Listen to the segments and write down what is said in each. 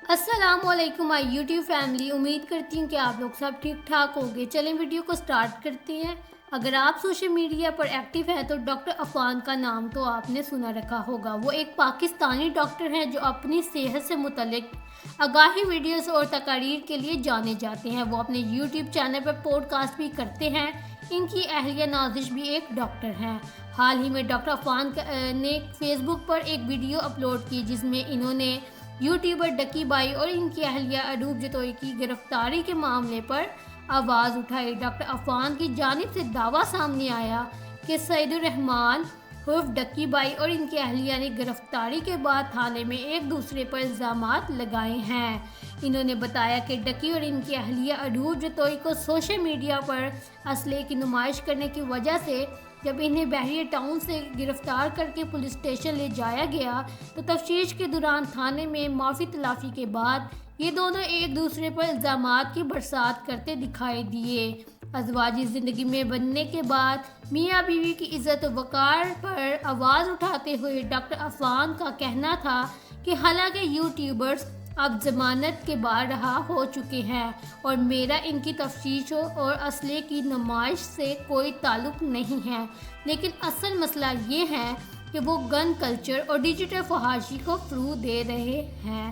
السلام علیکم مائی YouTube family, امید کرتی ہوں کہ آپ لوگ سب ٹھیک ٹھاک ہوگے۔ چلیں ویڈیو کو سٹارٹ کرتے ہیں۔ اگر آپ سوشل میڈیا پر ایکٹیو ہیں تو ڈاکٹر عفان کا نام تو آپ نے سنا رکھا ہوگا۔ وہ ایک پاکستانی ڈاکٹر ہیں جو اپنی صحت سے متعلق آگاہی ویڈیوز اور تقاریر کے لیے جانے جاتے ہیں۔ وہ اپنے یوٹیوب چینل پر پوڈ کاسٹ بھی کرتے ہیں۔ ان کی اہلیہ نازش بھی ایک ڈاکٹر ہیں۔ حال ہی میں ڈاکٹر عفان نے فیس بک پر ایک ویڈیو اپلوڈ کی جس میں انہوں نے یوٹیوبر ڈکی بائی اور ان کی اہلیہ اروب جتوئی کی گرفتاری کے معاملے پر آواز اٹھائی۔ ڈاکٹر عفان کی جانب سے دعویٰ سامنے آیا کہ سعید الرحمان عرف ڈکی بائی اور ان کی اہلیہ نے گرفتاری کے بعد تھانے میں ایک دوسرے پر الزامات لگائے ہیں۔ انہوں نے بتایا کہ ڈکی اور ان کی اہلیہ اروب جتوئی کو سوشل میڈیا پر اسلحے کی نمائش کرنے کی وجہ سے جب انہیں بحریہ ٹاؤن سے گرفتار کر کے پولیس اسٹیشن لے جایا گیا تو تفتیش کے دوران تھانے میں معافی تلافی کے بعد یہ دونوں ایک دوسرے پر الزامات کی برسات کرتے دکھائی دیے۔ ازواجی زندگی میں بننے کے بعد میاں بیوی کی عزت و وقار پر آواز اٹھاتے ہوئے ڈاکٹر عفان کا کہنا تھا کہ حالانکہ یوٹیوبرز اب ضمانت کے باہر رہا ہو چکے ہیں اور میرا ان کی تفتیش اور اسلحے کی نمائش سے کوئی تعلق نہیں ہے، لیکن اصل مسئلہ یہ ہے کہ وہ گن کلچر اور ڈیجیٹل فحاشی کو فروغ دے رہے ہیں۔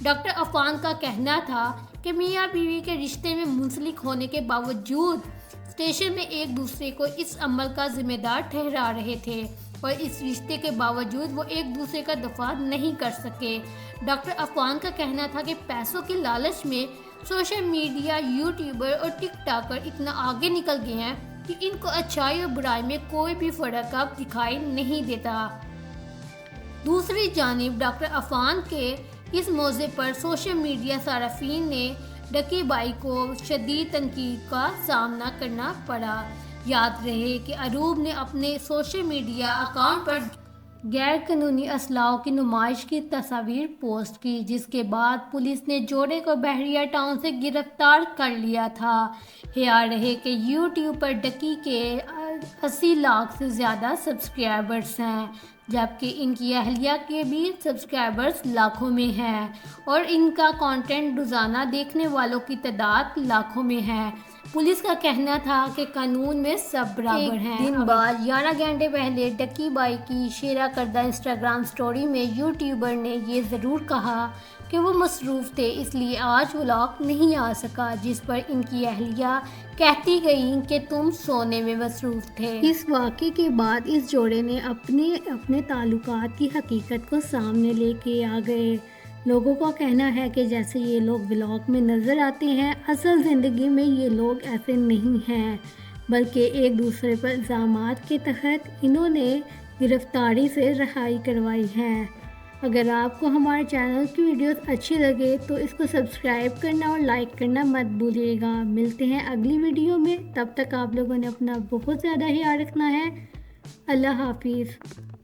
ڈاکٹر عفان کا کہنا تھا کہ میاں بیوی کے رشتے میں منسلک ہونے کے باوجود اسٹیشن میں ایک دوسرے کو اس عمل کا ذمہ دار ٹھہرا رہے تھے اور اس رشتے کے باوجود وہ ایک دوسرے کا دفاع نہیں کر سکے۔ ڈاکٹر عفان کا کہنا تھا کہ پیسوں کے لالچ میں سوشل میڈیا یوٹیوبر اور ٹک ٹاکر اتنا آگے نکل گئے ہیں کہ ان کو اچھائی اور برائی میں کوئی بھی فرق اب دکھائی نہیں دیتا۔ دوسری جانب ڈاکٹر عفان کے اس موضوع پر سوشل میڈیا صارفین نے ڈکی بائی کو شدید تنقید کا سامنا کرنا پڑا۔ یاد رہے کہ اروب نے اپنے سوشل میڈیا اکاؤنٹ پر غیر قانونی اسلحوں کی نمائش کی تصاویر پوسٹ کی، جس کے بعد پولیس نے جوڑے کو بحریہ ٹاؤن سے گرفتار کر لیا تھا۔ یاد رہے کہ یوٹیوب پر ڈکی کے 80 لاکھ سے زیادہ سبسکرائبرز ہیں، جبکہ ان کی اہلیہ کے بھی سبسکرائبرز لاکھوں میں ہیں اور ان کا کنٹینٹ روزانہ دیکھنے والوں کی تعداد لاکھوں میں ہے۔ پولیس کا کہنا تھا کہ قانون میں سب برابر ہیں۔ ایک دن بعد 11 گھنٹے پہلے ڈکی بائی کی شیئر کردہ انسٹاگرام سٹوری میں یوٹیوبر نے یہ ضرور کہا کہ وہ مصروف تھے اس لیے آج ولاگ نہیں آ سکا، جس پر ان کی اہلیہ کہتی گئیں کہ تم سونے میں مصروف تھے۔ اس واقعے کے بعد اس جوڑے نے اپنے تعلقات کی حقیقت کو سامنے لے کے آ گئے۔ لوگوں کا کہنا ہے کہ جیسے یہ لوگ ولاگ میں نظر آتے ہیں، اصل زندگی میں یہ لوگ ایسے نہیں ہیں، بلکہ ایک دوسرے پر الزامات کے تحت انہوں نے گرفتاری سے رہائی کروائی ہے۔ اگر آپ کو ہمارے چینل کی ویڈیوز اچھی لگے تو اس کو سبسکرائب کرنا اور لائک کرنا مت بھولیے گا۔ ملتے ہیں اگلی ویڈیو میں، تب تک آپ لوگوں نے اپنا بہت زیادہ خیال رکھنا ہے۔ اللہ حافظ۔